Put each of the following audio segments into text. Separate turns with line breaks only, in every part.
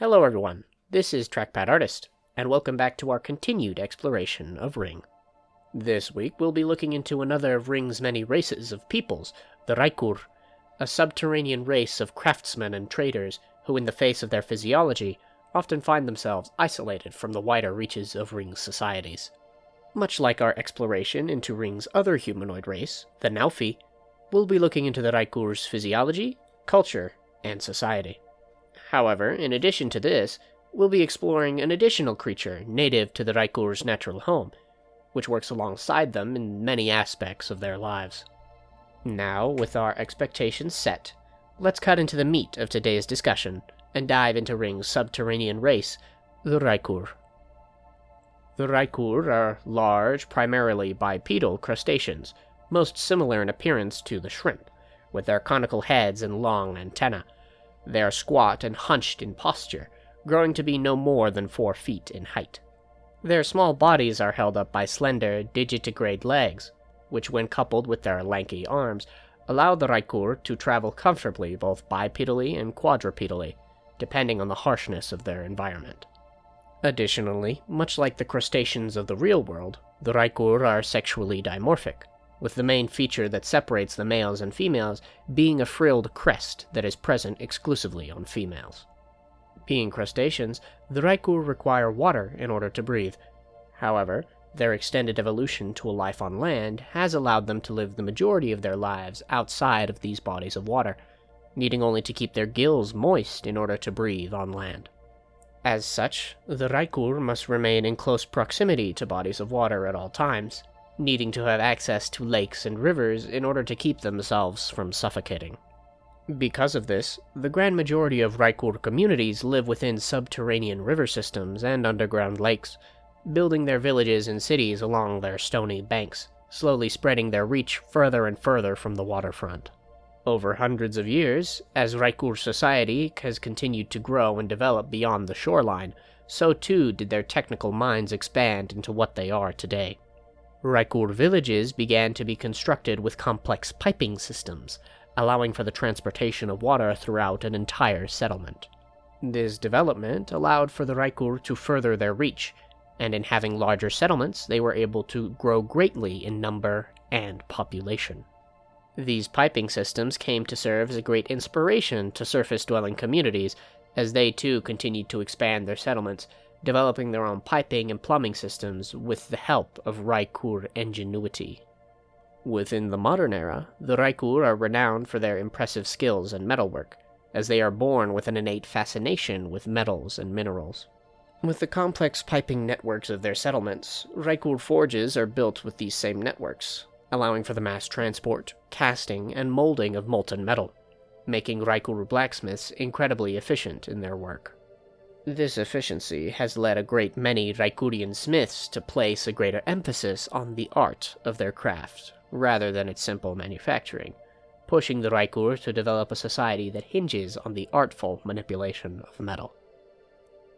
Hello everyone, this is Trackpad Artist, and welcome back to our continued exploration of Ryng. This week we'll be looking into another of Ryng's many races of peoples, the Raekur, a subterranean race of craftsmen and traders who, in the face of their physiology, often find themselves isolated from the wider reaches of Ryng's societies. Much like our exploration into Ryng's other humanoid race, the Naufi, we'll be looking into the Raekur's physiology, culture, and society. However, in addition to this, we'll be exploring an additional creature native to the Raekur's natural home, which works alongside them in many aspects of their lives. Now, with our expectations set, let's cut into the meat of today's discussion and dive into Ryng's subterranean race, the Raekur. The Raekur are large, primarily bipedal crustaceans, most similar in appearance to the shrimp, with their conical heads and long antennae. They are squat and hunched in posture, growing to be no more than 4 feet in height. Their small bodies are held up by slender, digitigrade legs, which when coupled with their lanky arms, allow the Raekur to travel comfortably both bipedally and quadrupedally, depending on the harshness of their environment. Additionally, much like the crustaceans of the real world, the Raekur are sexually dimorphic, with the main feature that separates the males and females being a frilled crest that is present exclusively on females. Being crustaceans, the Raekur require water in order to breathe. However, their extended evolution to a life on land has allowed them to live the majority of their lives outside of these bodies of water, needing only to keep their gills moist in order to breathe on land. As such, the Raekur must remain in close proximity to bodies of water at all times, needing to have access to lakes and rivers in order to keep themselves from suffocating. Because of this, the grand majority of Raekur communities live within subterranean river systems and underground lakes, building their villages and cities along their stony banks, slowly spreading their reach further and further from the waterfront. Over hundreds of years, as Raekur society has continued to grow and develop beyond the shoreline, so too did their technical minds expand into what they are today. Raekur villages began to be constructed with complex piping systems, allowing for the transportation of water throughout an entire settlement. This development allowed for the Raekur to further their reach, and in having larger settlements, they were able to grow greatly in number and population. These piping systems came to serve as a great inspiration to surface-dwelling communities, as they too continued to expand their settlements, developing their own piping and plumbing systems with the help of Raekur ingenuity. Within the modern era, the Raekur are renowned for their impressive skills and metalwork, as they are born with an innate fascination with metals and minerals. With the complex piping networks of their settlements, Raekur forges are built with these same networks, allowing for the mass transport, casting, and molding of molten metal, making Raekur blacksmiths incredibly efficient in their work. This efficiency has led a great many Raekurean smiths to place a greater emphasis on the art of their craft, rather than its simple manufacturing, pushing the Raekur to develop a society that hinges on the artful manipulation of metal.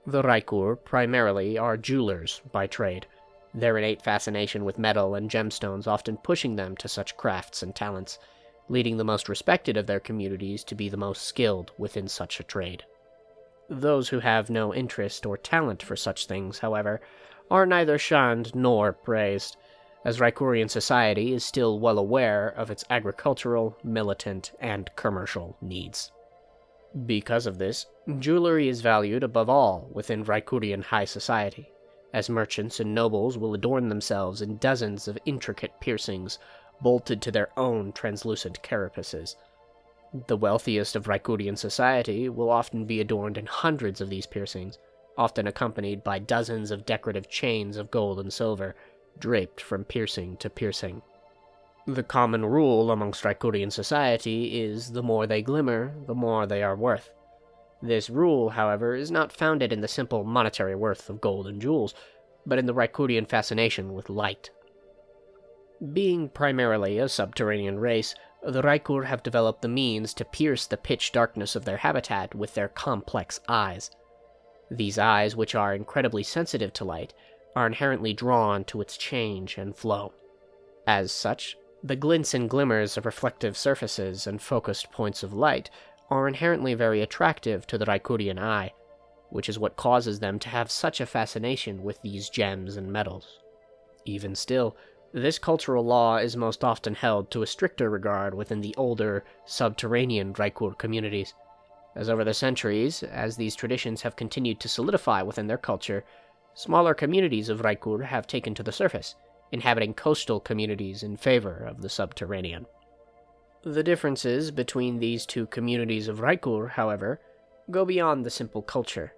The Raekur primarily are jewelers by trade, their innate fascination with metal and gemstones often pushing them to such crafts and talents, leading the most respected of their communities to be the most skilled within such a trade. Those who have no interest or talent for such things, however, are neither shunned nor praised, as Raekurean society is still well aware of its agricultural, militant, and commercial needs. Because of this, jewelry is valued above all within Raekurean high society, as merchants and nobles will adorn themselves in dozens of intricate piercings bolted to their own translucent carapaces. The wealthiest of Raekurean society will often be adorned in hundreds of these piercings, often accompanied by dozens of decorative chains of gold and silver, draped from piercing to piercing. The common rule amongst Raekurean society is the more they glimmer, the more they are worth. This rule, however, is not founded in the simple monetary worth of gold and jewels, but in the Raekurean fascination with light. Being primarily a subterranean race, the Raekur have developed the means to pierce the pitch darkness of their habitat with their complex eyes. These eyes, which are incredibly sensitive to light, are inherently drawn to its change and flow. As such, the glints and glimmers of reflective surfaces and focused points of light are inherently very attractive to the Raekurean eye, which is what causes them to have such a fascination with these gems and metals. Even still, this cultural law is most often held to a stricter regard within the older, subterranean Raekur communities, as over the centuries, as these traditions have continued to solidify within their culture, smaller communities of Raekur have taken to the surface, inhabiting coastal communities in favor of the subterranean. The differences between these two communities of Raekur, however, go beyond the simple culture,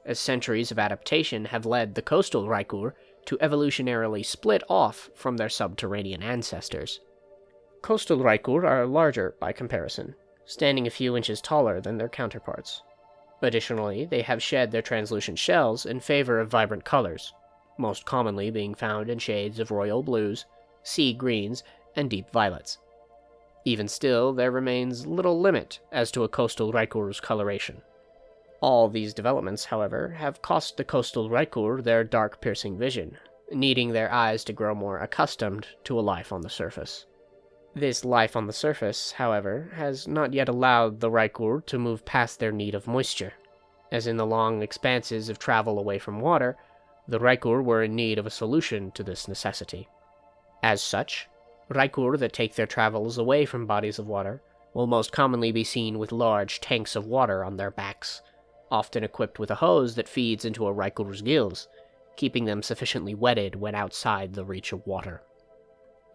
as centuries of adaptation have led the coastal Raekur to evolutionarily split off from their subterranean ancestors. Coastal Raekur are larger by comparison, standing a few inches taller than their counterparts. Additionally, they have shed their translucent shells in favor of vibrant colors, most commonly being found in shades of royal blues, sea greens, and deep violets. Even still, there remains little limit as to a coastal Raekur's coloration. All these developments, however, have cost the coastal Raekur their dark, piercing vision, needing their eyes to grow more accustomed to a life on the surface. This life on the surface, however, has not yet allowed the Raekur to move past their need of moisture, as in the long expanses of travel away from water, the Raekur were in need of a solution to this necessity. As such, Raekur that take their travels away from bodies of water will most commonly be seen with large tanks of water on their backs, often equipped with a hose that feeds into a Raekur's gills, keeping them sufficiently wetted when outside the reach of water.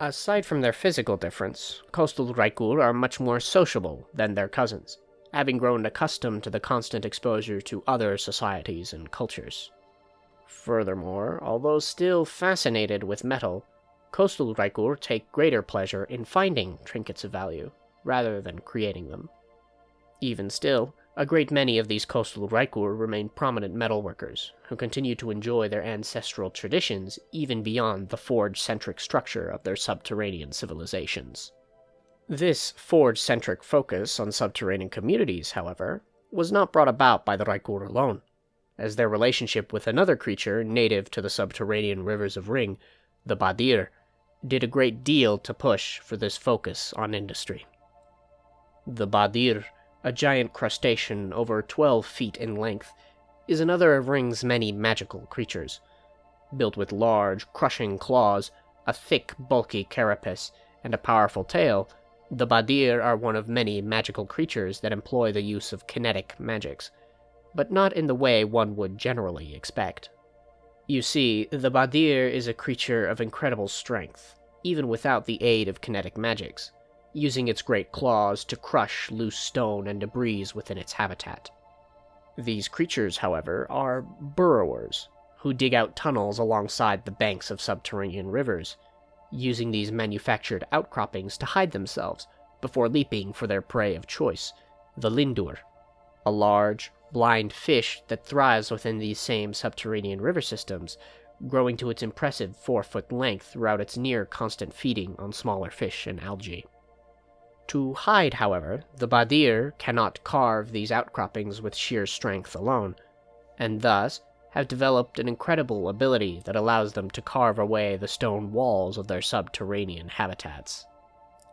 Aside from their physical difference, coastal Raekur are much more sociable than their cousins, having grown accustomed to the constant exposure to other societies and cultures. Furthermore, although still fascinated with metal, coastal Raekur take greater pleasure in finding trinkets of value, rather than creating them. Even still, a great many of these coastal Raekur remain prominent metalworkers, who continue to enjoy their ancestral traditions even beyond the forge-centric structure of their subterranean civilizations. This forge-centric focus on subterranean communities, however, was not brought about by the Raekur alone, as their relationship with another creature native to the subterranean rivers of Ryng, the Badyr, did a great deal to push for this focus on industry. The Badyr, a giant crustacean over 12 feet in length, is another of Ryng's many magical creatures. Built with large, crushing claws, a thick, bulky carapace, and a powerful tail, the Badyr are one of many magical creatures that employ the use of kinetic magics, but not in the way one would generally expect. You see, the Badyr is a creature of incredible strength, even without the aid of kinetic magics, using its great claws to crush loose stone and debris within its habitat. These creatures, however, are burrowers, who dig out tunnels alongside the banks of subterranean rivers, using these manufactured outcroppings to hide themselves before leaping for their prey of choice, the lindur, a large, blind fish that thrives within these same subterranean river systems, growing to its impressive 4-foot length throughout its near-constant feeding on smaller fish and algae. To hide, however, the Badyr cannot carve these outcroppings with sheer strength alone, and thus have developed an incredible ability that allows them to carve away the stone walls of their subterranean habitats.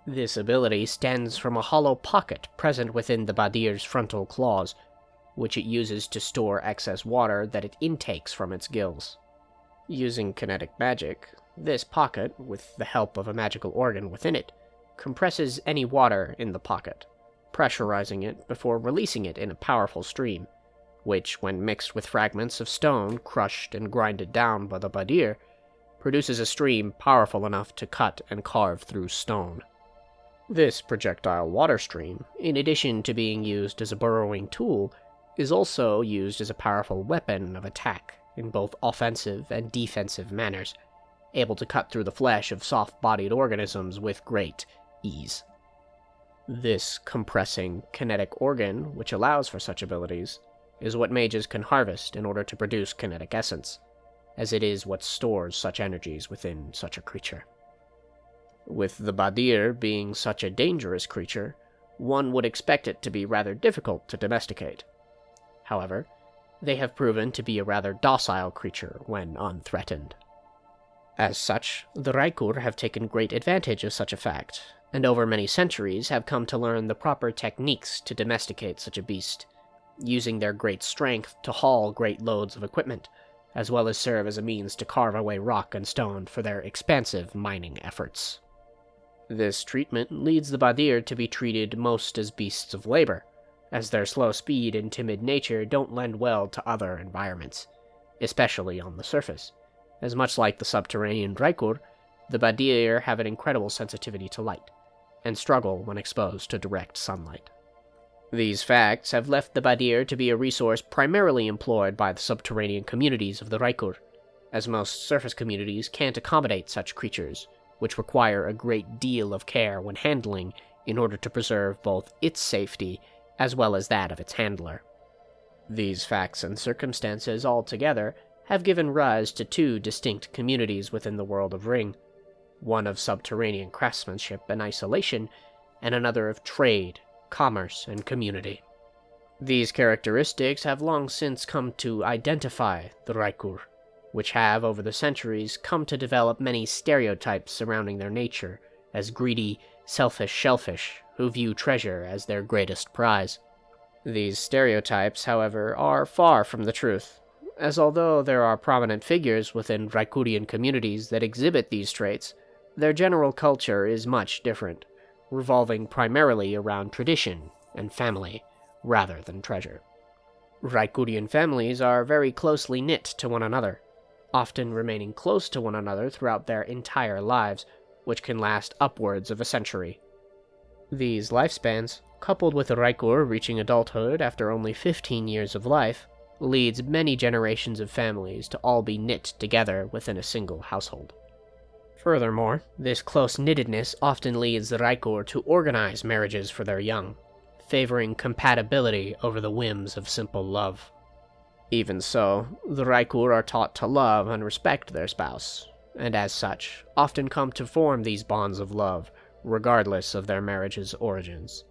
This ability stems from a hollow pocket present within the Badyr's frontal claws, which it uses to store excess water that it intakes from its gills. Using kinetic magic, this pocket, with the help of a magical organ within it, compresses any water in the pocket, pressurizing it before releasing it in a powerful stream, which, when mixed with fragments of stone crushed and grinded down by the Badyr, produces a stream powerful enough to cut and carve through stone. This projectile water stream, in addition to being used as a burrowing tool, is also used as a powerful weapon of attack in both offensive and defensive manners, able to cut through the flesh of soft-bodied organisms with great ease. This compressing kinetic organ, which allows for such abilities, is what mages can harvest in order to produce kinetic essence, as it is what stores such energies within such a creature. With the Badyr being such a dangerous creature, one would expect it to be rather difficult to domesticate. However, they have proven to be a rather docile creature when unthreatened. As such, the Raekur have taken great advantage of such a fact, and over many centuries have come to learn the proper techniques to domesticate such a beast, using their great strength to haul great loads of equipment, as well as serve as a means to carve away rock and stone for their expansive mining efforts. This treatment leads the Badyr to be treated most as beasts of labor, as their slow speed and timid nature don't lend well to other environments, especially on the surface, as much like the subterranean Raekur, the Badyr have an incredible sensitivity to light, and struggle when exposed to direct sunlight. These facts have left the Badyr to be a resource primarily employed by the subterranean communities of the Raekur, as most surface communities can't accommodate such creatures, which require a great deal of care when handling in order to preserve both its safety as well as that of its handler. These facts and circumstances altogether have given rise to two distinct communities within the world of Ryng, one of subterranean craftsmanship and isolation, and another of trade, commerce, and community. These characteristics have long since come to identify the Raekur, which have, over the centuries, come to develop many stereotypes surrounding their nature as greedy, selfish shellfish who view treasure as their greatest prize. These stereotypes, however, are far from the truth, as although there are prominent figures within Raekurean communities that exhibit these traits, their general culture is much different, revolving primarily around tradition and family, rather than treasure. Raekurean families are very closely knit to one another, often remaining close to one another throughout their entire lives, which can last upwards of a century. These lifespans, coupled with a Raekur reaching adulthood after only 15 years of life, leads many generations of families to all be knit together within a single household. Furthermore, this close-knittedness often leads the Raekur to organize marriages for their young, favoring compatibility over the whims of simple love. Even so, the Raekur are taught to love and respect their spouse, and as such, often come to form these bonds of love, regardless of their marriage's origins.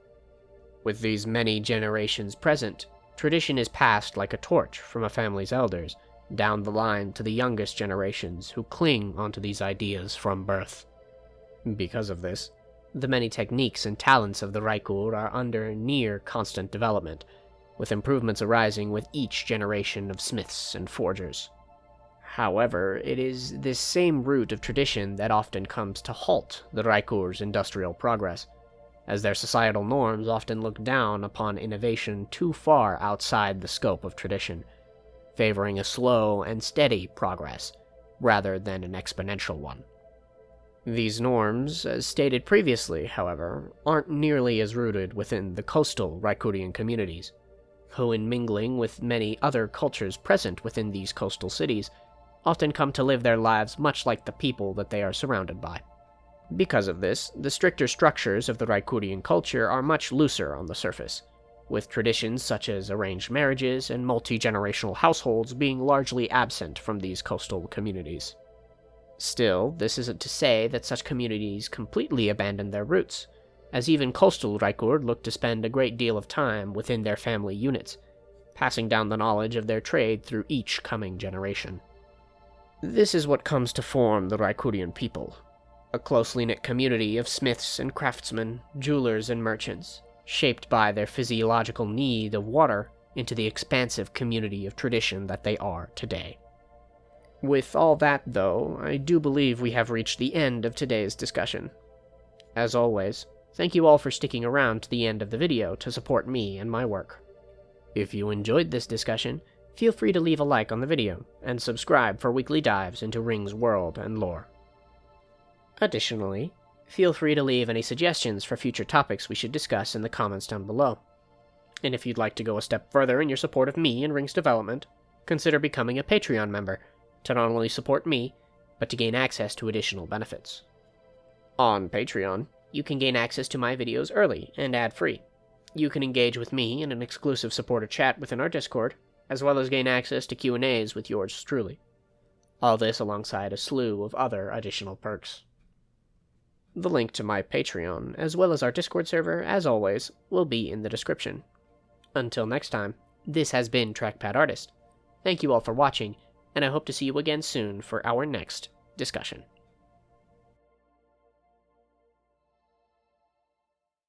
With these many generations present, tradition is passed like a torch from a family's elders, down the line to the youngest generations who cling onto these ideas from birth. Because of this, the many techniques and talents of the Raekur are under near constant development, with improvements arising with each generation of smiths and forgers. However, it is this same root of tradition that often comes to halt the Raekur's industrial progress, as their societal norms often look down upon innovation too far outside the scope of tradition, favoring a slow and steady progress, rather than an exponential one. These norms, as stated previously, however, aren't nearly as rooted within the coastal Raekurean communities, who, in mingling with many other cultures present within these coastal cities, often come to live their lives much like the people that they are surrounded by. Because of this, the stricter structures of the Raekurean culture are much looser on the surface, with traditions such as arranged marriages and multi-generational households being largely absent from these coastal communities. Still, this isn't to say that such communities completely abandon their roots, as even coastal Raekur look to spend a great deal of time within their family units, passing down the knowledge of their trade through each coming generation. This is what comes to form the Raekurean people, a closely knit community of smiths and craftsmen, jewelers and merchants, shaped by their physiological need of water into the expansive community of tradition that they are today. With all that, though, I do believe we have reached the end of today's discussion. As always, thank you all for sticking around to the end of the video to support me and my work. If you enjoyed this discussion, feel free to leave a like on the video, and subscribe for weekly dives into Ryng's world and lore. Additionally, feel free to leave any suggestions for future topics we should discuss in the comments down below. And if you'd like to go a step further in your support of me and Ryng's development, consider becoming a Patreon member to not only support me, but to gain access to additional benefits. On Patreon, you can gain access to my videos early and ad-free. You can engage with me in an exclusive supporter chat within our Discord, as well as gain access to Q&As with yours truly. All this alongside a slew of other additional perks. The link to my Patreon, as well as our Discord server, as always, will be in the description. Until next time, this has been Trackpad Artist. Thank you all for watching, and I hope to see you again soon for our next discussion.